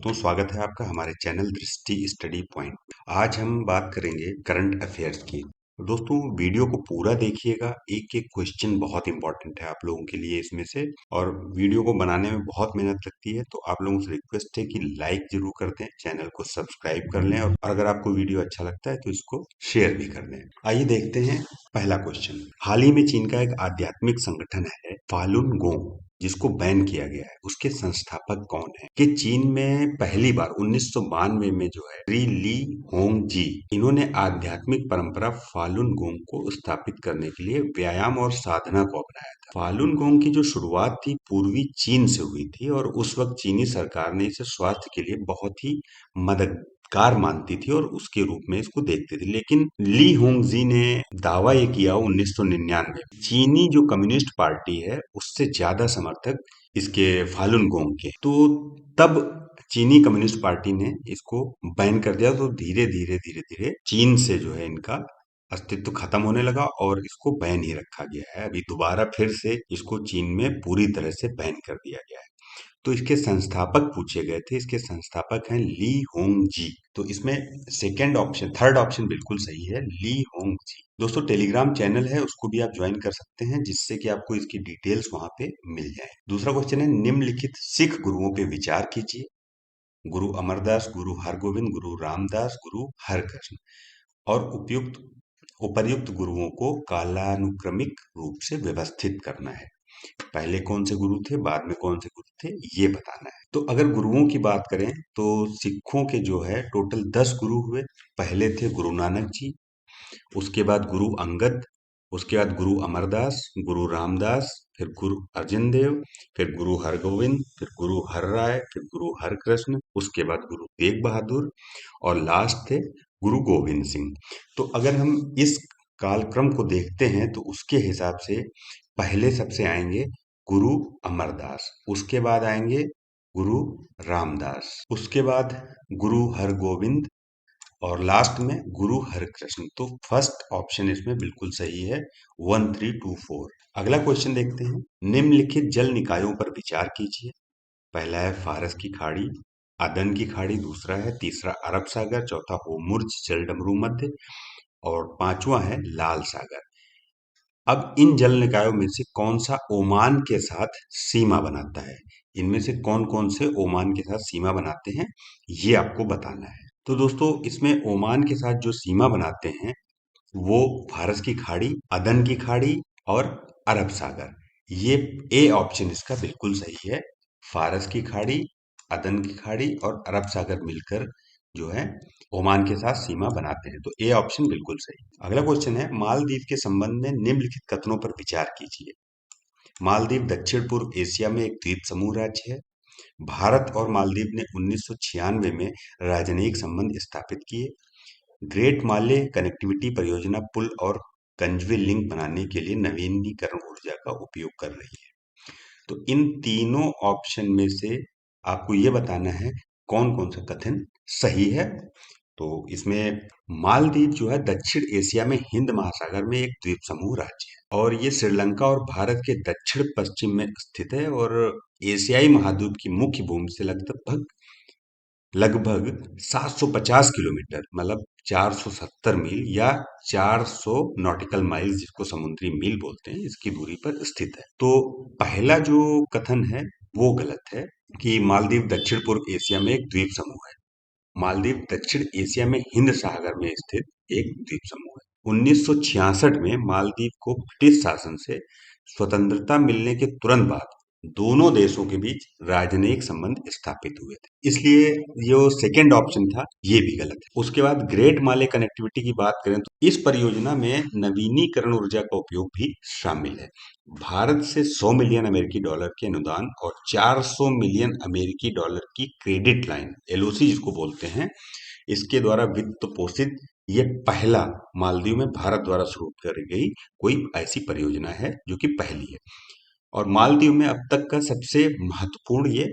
दोस्तों, स्वागत है आपका हमारे चैनल दृष्टि स्टडी पॉइंट। आज हम बात करेंगे करंट अफेयर्स की। तो दोस्तों, वीडियो को पूरा देखिएगा। एक एक क्वेश्चन बहुत इंपॉर्टेंट है आप लोगों के लिए इसमें से, और वीडियो को बनाने में बहुत मेहनत लगती है। तो आप लोगों से रिक्वेस्ट है कि लाइक जरूर कर दें, चैनल को सब्सक्राइब कर लें, और अगर आपको वीडियो अच्छा लगता है तो इसको शेयर भी कर दें। आइए देखते हैं पहला क्वेश्चन। हाल ही में चीन का एक आध्यात्मिक संगठन है फालुन गोंग, जिसको बैन किया गया है, उसके संस्थापक कौन है? कि चीन में पहली बार 1992 में जो है श्री ली होंग जी, इन्होंने आध्यात्मिक परंपरा फालुन गोंग को स्थापित करने के लिए व्यायाम और साधना को अपनाया था। फालुन गोंग की जो शुरुआत थी पूर्वी चीन से हुई थी, और उस वक्त चीनी सरकार ने इसे स्वास्थ्य के लिए बहुत ही मददगार मानती थी और उसके रूप में इसको देखती थी। लेकिन ली होंगजी ने दावा ये किया 1999 चीनी जो कम्युनिस्ट पार्टी है उससे ज्यादा समर्थक इसके फालुन गोंग के, तो तब चीनी कम्युनिस्ट पार्टी ने इसको बैन कर दिया। तो धीरे धीरे धीरे धीरे चीन से जो है इनका अस्तित्व खत्म होने लगा और इसको बैन ही रखा गया है। अभी दोबारा फिर से इसको चीन में पूरी तरह से बैन कर दिया गया है। तो इसके संस्थापक पूछे गए थे, इसके संस्थापक हैं ली होंग जी। तो इसमें सेकंड ऑप्शन, थर्ड ऑप्शन बिल्कुल सही है, ली होंग जी। दोस्तों, टेलीग्राम चैनल है, उसको भी आप ज्वाइन कर सकते हैं, जिससे कि आपको इसकी डिटेल्स वहां पे मिल जाए। दूसरा क्वेश्चन है, निम्नलिखित सिख गुरुओं पे विचार कीजिए। गुरु अमरदास, गुरु हरगोविंद, गुरु रामदास, गुरु हरकृष्ण, और उपयुक्त उपर्युक्त गुरुओं को कालानुक्रमिक रूप से व्यवस्थित करना है। पहले कौन से गुरु थे, बाद में कौन से गुरु थे, ये बताना है। तो अगर गुरुओं की बात करें तो सिखों के जो है टोटल 10 गुरु हुए। पहले थे गुरु नानक जी, उसके बाद गुरु अंगद, उसके बाद गुरु अमरदास, गुरु रामदास, फिर गुरु अर्जन देव, फिर गुरु हरगोविंद, फिर गुरु हरराय, फिर गुरु हरकृष्ण, उसके बाद गुरु तेग बहादुर, और लास्ट थे गुरु गोविंद सिंह। तो अगर हम इस कालक्रम को देखते हैं तो उसके हिसाब से पहले सबसे आएंगे गुरु अमरदास, उसके बाद आएंगे गुरु रामदास, उसके बाद गुरु हरगोविंद, और लास्ट में गुरु हरकृष्ण। तो फर्स्ट ऑप्शन इसमें बिल्कुल सही है, 1324। अगला क्वेश्चन देखते हैं, निम्नलिखित जल निकायों पर विचार कीजिए। पहला है फारस की खाड़ी, अदन की खाड़ी, दूसरा है, तीसरा अरब सागर, चौथा होमुर्ज जल डमरू मध्य, और पांचवा है लाल सागर। अब इन जल निकायों में से कौन सा ओमान के साथ सीमा बनाता है? इनमें से कौन कौन से ओमान के साथ सीमा बनाते हैं, ये आपको बताना है। तो दोस्तों, इसमें ओमान के साथ जो सीमा बनाते हैं वो फारस की खाड़ी, अदन की खाड़ी और अरब सागर। ये ए ऑप्शन इसका बिल्कुल सही है। फारस की खाड़ी, अदन की खाड़ी और अरब सागर मिलकर जो है ओमान के साथ सीमा बनाते हैं। तो ए ऑप्शन बिल्कुल सही। अगला क्वेश्चन है, मालदीव के संबंध में निम्नलिखित कथनों पर विचार कीजिए। मालदीव दक्षिण पूर्व एशिया में एक द्वीप समूह राज्य है। भारत और मालदीव ने 1996 में राजनयिक संबंध स्थापित किए। ग्रेट माले कनेक्टिविटी परियोजना पुल और कन्वे लिंक बनाने के लिए नवीनीकरण ऊर्जा का उपयोग कर रही है। तो इन तीनों ऑप्शन में से आपको ये बताना है कौन कौन सा कथन सही है। तो इसमें मालदीव जो है दक्षिण एशिया में हिंद महासागर में एक द्वीप समूह राज्य है, और ये श्रीलंका और भारत के दक्षिण पश्चिम में स्थित है, और एशियाई महाद्वीप की मुख्य भूमि से लगभग लगभग 750 किलोमीटर, मतलब 470 मील या 400 नॉटिकल माइल्स, जिसको समुद्री मील बोलते हैं, इसकी दूरी पर स्थित है। तो पहला जो कथन है वो गलत है कि मालदीव दक्षिण पूर्व एशिया में एक द्वीप समूह है। मालदीव दक्षिण एशिया में हिंद सागर में स्थित एक द्वीप समूह है। 1966 में मालदीव को ब्रिटिश शासन से स्वतंत्रता मिलने के तुरंत बाद दोनों देशों के बीच राजनयिक संबंध स्थापित हुए थे, इसलिए जो सेकंड ऑप्शन था ये भी गलत है। उसके बाद ग्रेट माले कनेक्टिविटी की बात करें तो इस परियोजना में नवीनीकरण ऊर्जा का उपयोग भी शामिल है। भारत से 100 मिलियन अमेरिकी डॉलर के अनुदान और 400 मिलियन अमेरिकी डॉलर की क्रेडिट लाइन, एलओसी जिसको बोलते हैं, इसके द्वारा वित्त पोषित ये पहला मालदीव में भारत द्वारा शुरू करी गई कोई ऐसी परियोजना है जो कि पहली है, और मालदीव में अब तक का सबसे महत्वपूर्ण ये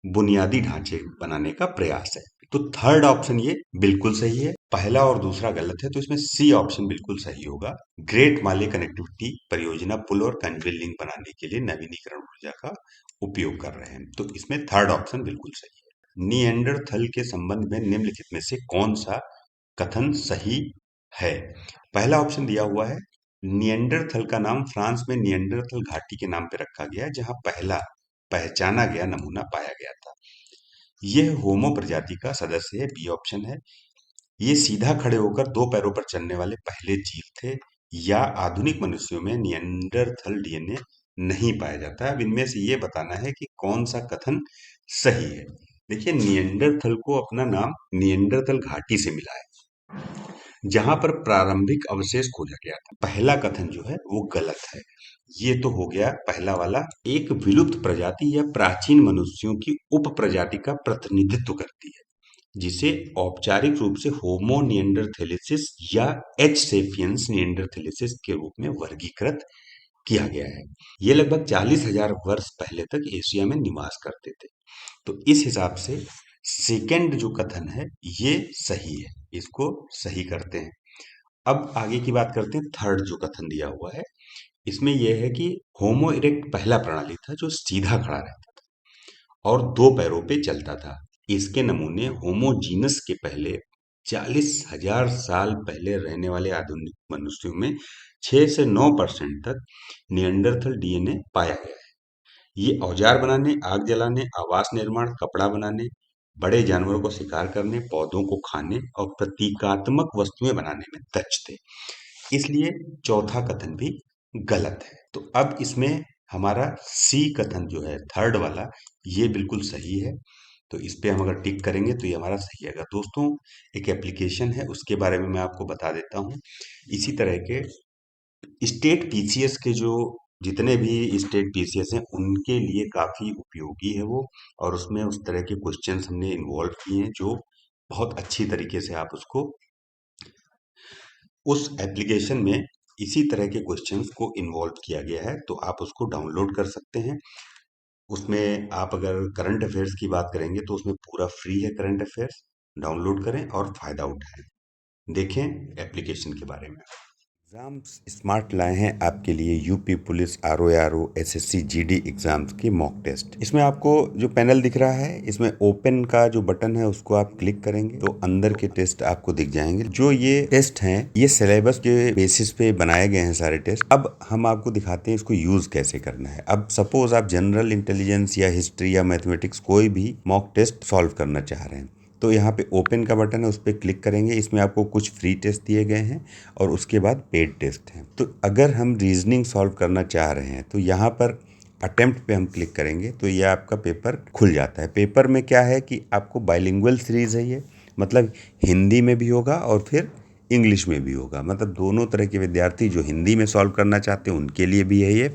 बुनियादी ढांचे बनाने का प्रयास है। तो थर्ड ऑप्शन ये बिल्कुल सही है, पहला और दूसरा गलत है। तो इसमें सी ऑप्शन बिल्कुल सही होगा। ग्रेट माले कनेक्टिविटी परियोजना पुल और कन्वे लिंक बनाने के लिए नवीनीकरण ऊर्जा का उपयोग कर रहे हैं। तो इसमें थर्ड ऑप्शन बिल्कुल सही है। निएंडरथल के संबंध में निम्नलिखित में से कौन सा कथन सही है? पहला ऑप्शन दिया हुआ है, निएंडरथल का नाम फ्रांस में निएंडरथल घाटी के नाम पे रखा गया, जहां पहला पहचाना गया नमूना पाया गया था। यह होमो प्रजाति का सदस्य है, बी ऑप्शन है। ये सीधा खड़े होकर दो पैरों पर चलने वाले पहले जीव थे, या आधुनिक मनुष्यों में निएंडरथल डीएनए नहीं पाया जाता। अब इनमें से ये बताना है कि कौन सा कथन सही है। देखिए, निएंडरथल को अपना नाम निएंडरथल घाटी से मिला है, जहां पर प्रारंभिक अवशेष खोजा गया था। पहला कथन जो है वो गलत है। ये तो हो गया पहला वाला। एक विलुप्त प्रजाति या प्राचीन मनुष्यों की उप प्रजाति का प्रतिनिधित्व करती है, जिसे औपचारिक रूप से होमो निएंडरथेलेसिस या एच सेपियंस निएंडरथेलेसिस के रूप में वर्गीकृत किया गया है। ये लगभग 40,000 वर्ष पहले तक एशिया में निवास करते थे। तो इस हिसाब से सेकंड जो कथन है ये सही है, इसको सही करते हैं। अब आगे की बात करते हैं। थर्ड जो कथन दिया हुआ है, इसमें यह है कि होमो इरेक्ट पहला प्राणी था जो सीधा खड़ा रहता था और दो पैरों पे चलता था। इसके नमूने होमोजीनस के पहले 40,000 साल पहले रहने वाले आधुनिक मनुष्यों में 6 से 9% तक निएंडरथल डीएनए पाया गया है। ये औजार बनाने, आग जलाने, आवास निर्माण, कपड़ा बनाने, बड़े जानवरों को शिकार करने, पौधों को खाने और प्रतीकात्मक वस्तुएं बनाने में दक्ष थे। इसलिए चौथा कथन भी गलत है। तो अब इसमें हमारा सी कथन जो है थर्ड वाला, ये बिल्कुल सही है। तो इस पे हम अगर टिक करेंगे तो ये हमारा सही आएगा। दोस्तों, एक एप्लीकेशन है, उसके बारे में मैं आपको बता देता हूँ। इसी तरह के स्टेट पीसीएस के जो जितने भी स्टेट पीसीएस हैं उनके लिए काफ़ी उपयोगी है वो, और उसमें उस तरह के क्वेश्चंस हमने इन्वॉल्व किए हैं जो बहुत अच्छी तरीके से आप उसको उस एप्लीकेशन में इसी तरह के क्वेश्चंस को इन्वॉल्व किया गया है, तो आप उसको डाउनलोड कर सकते हैं। उसमें आप अगर करंट अफेयर्स की बात करेंगे तो उसमें पूरा फ्री है करंट अफेयर्स। डाउनलोड करें और फायदा उठाएं। देखें एप्लीकेशन के बारे में। एग्जाम्स स्मार्ट लाए हैं आपके लिए UP police RO SSC GD exams के मॉक टेस्ट। इसमें आपको जो पैनल दिख रहा है, इसमें ओपन का जो बटन है उसको आप क्लिक करेंगे तो अंदर के टेस्ट आपको दिख जाएंगे। जो ये टेस्ट हैं ये सिलेबस के बेसिस पे बनाए गए हैं सारे टेस्ट। अब हम आपको दिखाते हैं इसको यूज कैसे करना है। अब सपोज आप जनरल इंटेलिजेंस या हिस्ट्री या मैथमेटिक्स कोई भी मॉक टेस्ट सॉल्व करना चाह रहे हैं, तो यहाँ पे ओपन का बटन है, उस पर क्लिक करेंगे। इसमें आपको कुछ फ्री टेस्ट दिए गए हैं और उसके बाद पेड टेस्ट हैं। तो अगर हम रीजनिंग सॉल्व करना चाह रहे हैं तो यहाँ पर अटेम्प्ट पे हम क्लिक करेंगे तो ये आपका पेपर खुल जाता है। पेपर में क्या है कि आपको बाइलिंगुअल सीरीज़ है ये, मतलब हिंदी में भी होगा और फिर इंग्लिश में भी होगा। मतलब दोनों तरह के विद्यार्थी जो हिंदी में सॉल्व करना चाहते हैं उनके लिए भी है ये,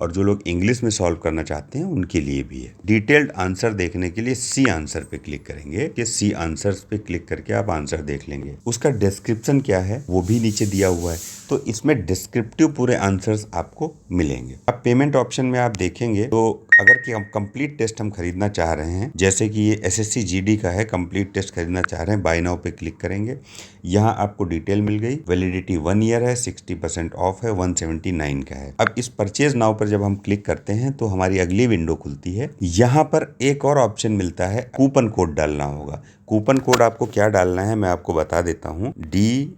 और जो लोग इंग्लिश में सॉल्व करना चाहते हैं उनके लिए भी है। डिटेल्ड आंसर देखने के लिए सी आंसर पे क्लिक करेंगे कि सी आंसर्स पे क्लिक करके आप आंसर देख लेंगे। उसका डिस्क्रिप्शन क्या है वो भी नीचे दिया हुआ है, तो इसमें डिस्क्रिप्टिव पूरे आंसर्स आपको मिलेंगे। अब पेमेंट ऑप्शन में आप देखेंगे तो अगर कि हम कंप्लीट टेस्ट हम खरीदना चाह रहे हैं, जैसे कि ये एसएससी जीडी का है, कंप्लीट टेस्ट खरीदना चाह रहे हैं, बाय नाउ पे क्लिक करेंगे। यहाँ आपको डिटेल मिल गई। वैलिडिटी 1 ईयर है, 60% ऑफ है, 179 का है। अब इस परचेज नाउ पर जब हम क्लिक करते हैं तो हमारी अगली विंडो खुलती है। यहाँ पर एक और ऑप्शन मिलता है, कूपन कोड डालना होगा। कूपन कोड आपको क्या डालना है मैं आपको बता देता हूँ। DRISHTI।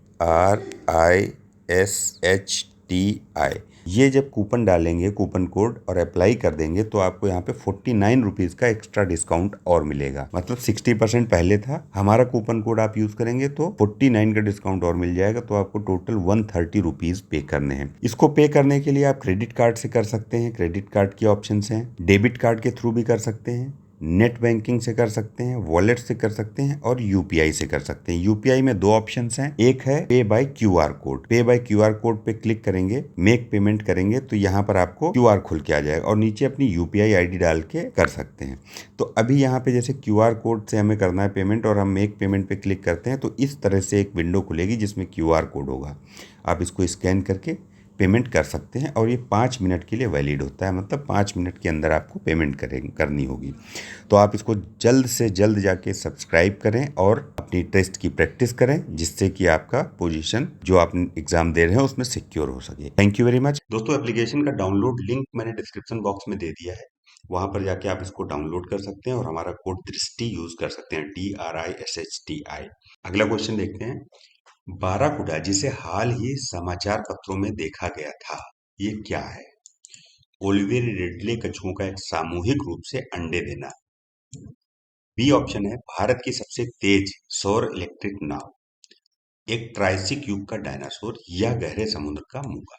ये जब कूपन डालेंगे, कूपन कोड और अप्लाई कर देंगे तो आपको यहाँ पे 49 रुपीज़ का एक्स्ट्रा डिस्काउंट और मिलेगा। मतलब 60% पहले था, हमारा कूपन कोड आप यूज करेंगे तो 49 का डिस्काउंट और मिल जाएगा। तो आपको टोटल 130 रुपीज़ पे करने हैं। इसको पे करने के लिए आप क्रेडिट कार्ड से कर सकते हैं, क्रेडिट कार्ड की ऑप्शन हैं। डेबिट कार्ड के थ्रू भी कर सकते हैं, नेट बैंकिंग से कर सकते हैं, वॉलेट से कर सकते हैं और यूपीआई से कर सकते हैं। यूपीआई में दो ऑप्शंस हैं, एक है पे बाय क्यूआर कोड। पे बाय क्यूआर कोड पे क्लिक करेंगे, मेक पेमेंट करेंगे तो यहाँ पर आपको क्यूआर खुल के आ जाएगा और नीचे अपनी यूपीआई आईडी डाल के कर सकते हैं। तो अभी यहाँ पे जैसे क्यूआर कोड से हमें करना है पेमेंट और हम मेक पेमेंट पे क्लिक करते हैं तो इस तरह से एक विंडो खुलेगी जिसमें क्यूआर कोड होगा। आप इसको स्कैन करके पेमेंट कर सकते हैं और ये 5 मिनट के लिए वैलिड होता है। मतलब 5 मिनट के अंदर आपको पेमेंट करनी होगी। तो आप इसको जल्द से जल्द जाके सब्सक्राइब करें और अपनी टेस्ट की प्रैक्टिस करें, जिससे कि आपका पोजीशन जो आप एग्जाम दे रहे हैं उसमें सिक्योर हो सके। Thank you very much. दोस्तों, एप्लीकेशन का डाउनलोड लिंक मैंने डिस्क्रिप्शन बॉक्स में दे दिया है। वहां पर जाके आप इसको डाउनलोड कर सकते हैं और हमारा कोड दृष्टि यूज कर सकते हैं, DRISHTI। अगला क्वेश्चन देखते हैं। बाराकूडा जिसे हाल ही समाचार पत्रों में देखा गया था, ये क्या है? ओलिवियर रिडले कछुओं का एक सामूहिक रूप से अंडे देना। बी ऑप्शन है भारत की सबसे तेज सौर इलेक्ट्रिक नाव, एक ट्राइसिक युग का डायनासोर, या गहरे समुद्र का मूंगा।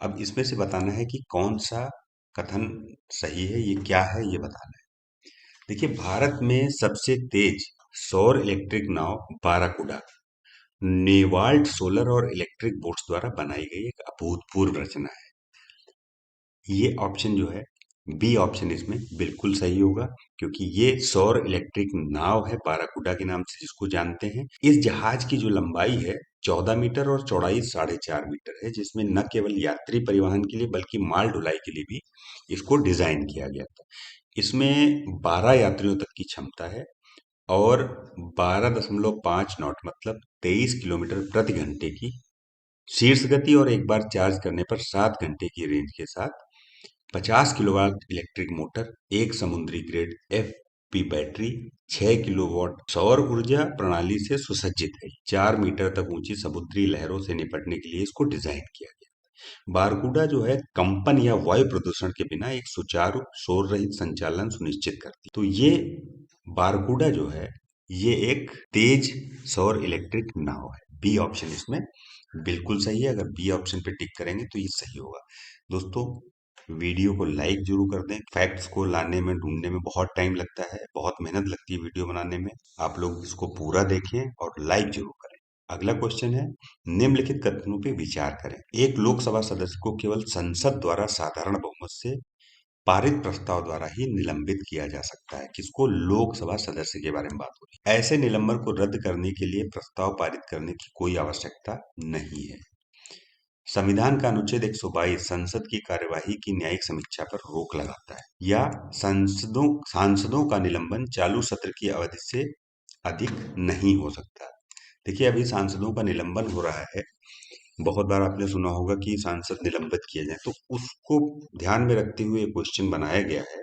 अब इसमें से बताना है कि कौन सा कथन सही है, ये क्या है, ये बताना है। देखिए, भारत में सबसे तेज सौर इलेक्ट्रिक नाव बाराकूडा नेवाल्ट सोलर और इलेक्ट्रिक बोट्स द्वारा बनाई गई एक अभूतपूर्व रचना है। ये ऑप्शन जो है, बी ऑप्शन इसमें बिल्कुल सही होगा, क्योंकि ये सौर इलेक्ट्रिक नाव है बाराकूडा के नाम से जिसको जानते हैं। इस जहाज की जो लंबाई है 14 मीटर और चौड़ाई 4.5 मीटर है, जिसमें न केवल यात्री परिवहन के लिए बल्कि माल ढुलाई के लिए भी इसको डिजाइन किया गया था। इसमें 12 यात्रियों तक की क्षमता है और 12.5 नॉट मतलब 23 किलोमीटर प्रति घंटे की शीर्ष गति, और एक बार चार्ज करने पर 7 घंटे की रेंज के साथ 50 किलोवाट इलेक्ट्रिक मोटर, एक समुद्री ग्रेड FP बैटरी, 6 किलोवाट सौर ऊर्जा प्रणाली से सुसज्जित है। 4 मीटर तक ऊंची समुद्री लहरों से निपटने के लिए इसको डिजाइन किया गया। बारकूडा जो है कंपन या वायु प्रदूषण के बिना एक सुचारू शोर रहित संचालन सुनिश्चित करती है। तो ये बारकूडा जो है, ये एक तेज सौर इलेक्ट्रिक नाव है। बी ऑप्शन इसमें बिल्कुल सही है। अगर बी ऑप्शन पे टिक करेंगे तो ये सही होगा। दोस्तों, वीडियो को लाइक जरूर कर दें। फैक्ट्स को लाने में, ढूंढने में बहुत टाइम लगता है, बहुत मेहनत लगती है वीडियो बनाने में। आप लोग इसको पूरा देखें और लाइक जरूर करें। अगला क्वेश्चन है, निम्नलिखित कथनों पे विचार करें। एक लोकसभा सदस्य को केवल संसद द्वारा साधारण बहुमत से पारित प्रस्ताव द्वारा ही निलंबित किया जा सकता है। किसको? लोकसभा सदस्य के बारे में बात हो रही है। ऐसे निलंबन को रद्द करने के लिए प्रस्ताव पारित करने की कोई आवश्यकता नहीं है। संविधान का अनुच्छेद 122 संसद की कार्यवाही की न्यायिक समीक्षा पर रोक लगाता है। या सांसदों का निलंबन चालू सत्र की अवधि से अधिक नहीं हो सकता। देखिए, अभी सांसदों का निलंबन हो रहा है। बहुत बार आपने सुना होगा कि सांसद निलंबित किए जाए, तो उसको ध्यान में रखते हुए क्वेश्चन बनाया गया है,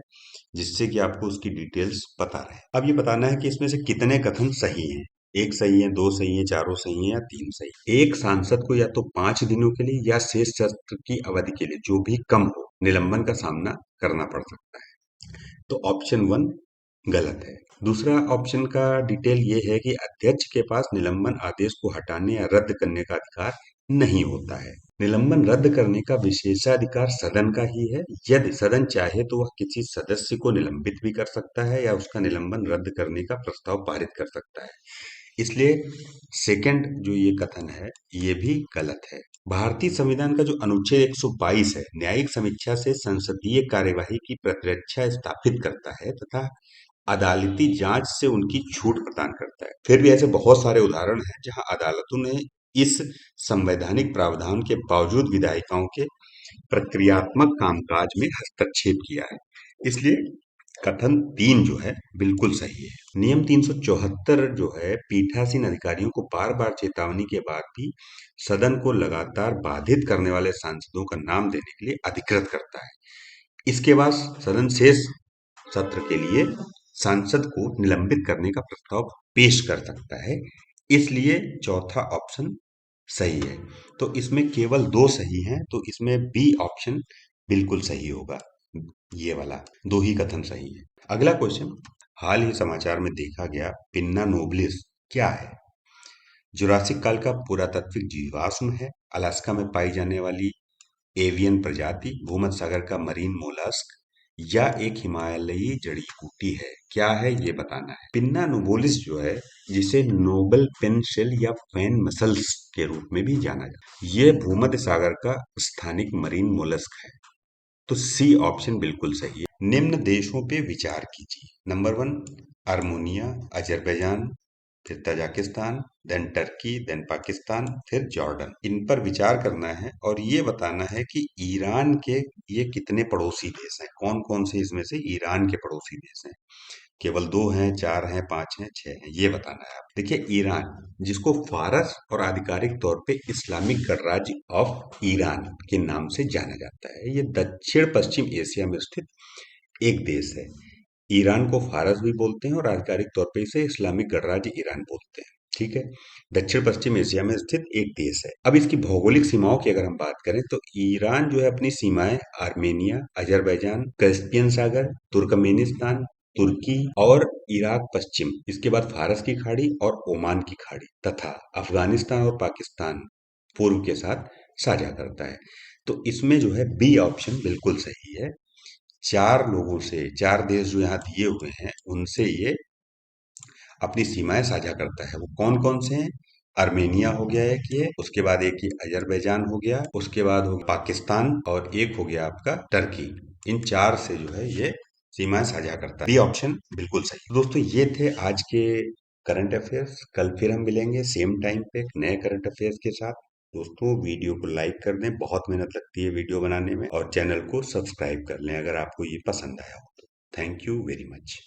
जिससे कि आपको उसकी डिटेल्स पता रहे। अब ये बताना है कि इसमें से कितने कथन सही हैं। एक सही है, दो सही है, चारों सही है, या तीन सही है। एक सांसद को या तो 5 दिनों के लिए या शेष सत्र की अवधि के लिए, जो भी कम हो, निलंबन का सामना करना पड़ सकता है। तो ऑप्शन 1 गलत है। दूसरा ऑप्शन का डिटेल ये है कि अध्यक्ष के पास निलंबन आदेश को हटाने या रद्द करने का अधिकार नहीं होता है। निलंबन रद्द करने का विशेषाधिकार सदन का ही है। यदि सदन चाहे तो वह किसी सदस्य को निलंबित भी कर सकता है या उसका निलंबन रद्द करने का प्रस्ताव पारित कर सकता है। इसलिए सेकंड जो ये कथन है, ये भी गलत है। भारतीय संविधान का जो अनुच्छेद 122 है, न्यायिक समीक्षा से संसदीय कार्यवाही की प्रतिरक्षा स्थापित करता है तथा अदालती जांच से उनकी छूट प्रदान करता है। फिर भी ऐसे बहुत सारे उदाहरण हैं जहां अदालतों ने इस संवैधानिक प्रावधान के बावजूद विधायिकाओं के प्रक्रियात्मक कामकाज में हस्तक्षेप किया है। इसलिए कथन 3 जो है बिल्कुल सही है। नियम 374 जो है पीठासीन अधिकारियों को बार बार चेतावनी के बाद भी सदन को लगातार बाधित करने वाले सांसदों का नाम देने के लिए अधिकृत करता है। इसके बाद सदन शेष सत्र के लिए सांसद को निलंबित करने का प्रस्ताव पेश कर सकता है। इसलिए चौथा ऑप्शन सही है। तो इसमें केवल 2 सही हैं, तो इसमें बी ऑप्शन बिल्कुल सही होगा। ये वाला 2 ही कथन सही है। अगला क्वेश्चन, हाल ही समाचार में देखा गया पिन्ना नोबिलिस क्या है? जुरासिक काल का पुरातात्विक जीवाश्म है, अलास्का में पाई जाने वाली एवियन प्रजाति, भूमध्य सागर का मरीन मोलस्क, या एक हिमालयी जड़ी बूटी है। क्या है ये बताना है। पिन्ना नोबिलिस जो है, जिसे नोबल पेन शेल या पेन मसल्स के रूप में भी जाना जाता है, ये भूमध्य सागर का स्थानिक मरीन मोलस्क है। तो सी ऑप्शन बिल्कुल सही है। निम्न देशों पे विचार कीजिए। नंबर 1 आर्मेनिया, अजरबैजान, फिर Tajikistan, then Turkey, then Pakistan, फिर जॉर्डन। इन पर विचार करना है और ये बताना है कि ईरान के ये कितने पड़ोसी देश हैं, कौन कौन से इसमें से ईरान के पड़ोसी देश हैं। केवल 2 हैं, 4 हैं, 5 हैं, 6 हैं, ये बताना है आप। देखिए, ईरान, जिसको फारस और आधिकारिक तौर पे इस्लामिक गणराज्य ऑफ ईरान के नाम से जाना जाता है, ये दक्षिण पश्चिम एशिया में स्थित एक देश है। ईरान को फारस भी बोलते हैं और आधिकारिक तौर पे इसे इस्लामिक गणराज्य ईरान बोलते हैं। ठीक है। दक्षिण पश्चिम एशिया में स्थित एक देश है। अब इसकी भौगोलिक सीमाओं की अगर हम बात करें तो ईरान जो है अपनी सीमाएं आर्मेनिया, अजरबैजान, कैस्पियन सागर, तुर्कमेनिस्तान, तुर्की और इराक पश्चिम, इसके बाद फारस की खाड़ी और ओमान की खाड़ी तथा अफगानिस्तान और पाकिस्तान पूर्व के साथ साझा करता है। तो इसमें जो है बी ऑप्शन बिल्कुल सही है। चार लोगों से, चार देश जो यहाँ दिए हुए हैं उनसे ये अपनी सीमाएं साझा करता है। वो कौन कौन से हैं? आर्मेनिया हो गया एक ये, उसके बाद एक ये अजरबैजान हो गया, उसके बाद हो पाकिस्तान और एक हो गया आपका टर्की। इन चार से जो है ये सीमाएं साझा करता है। बी ऑप्शन बिल्कुल सही। दोस्तों ये थे आज के करंट अफेयर्स। कल फिर हम मिलेंगे सेम टाइम पे एक नए करंट अफेयर्स के साथ। दोस्तों वीडियो को लाइक कर दें, बहुत मेहनत लगती है वीडियो बनाने में, और चैनल को सब्सक्राइब कर लें अगर आपको ये पसंद आया हो तो। Thank you very much.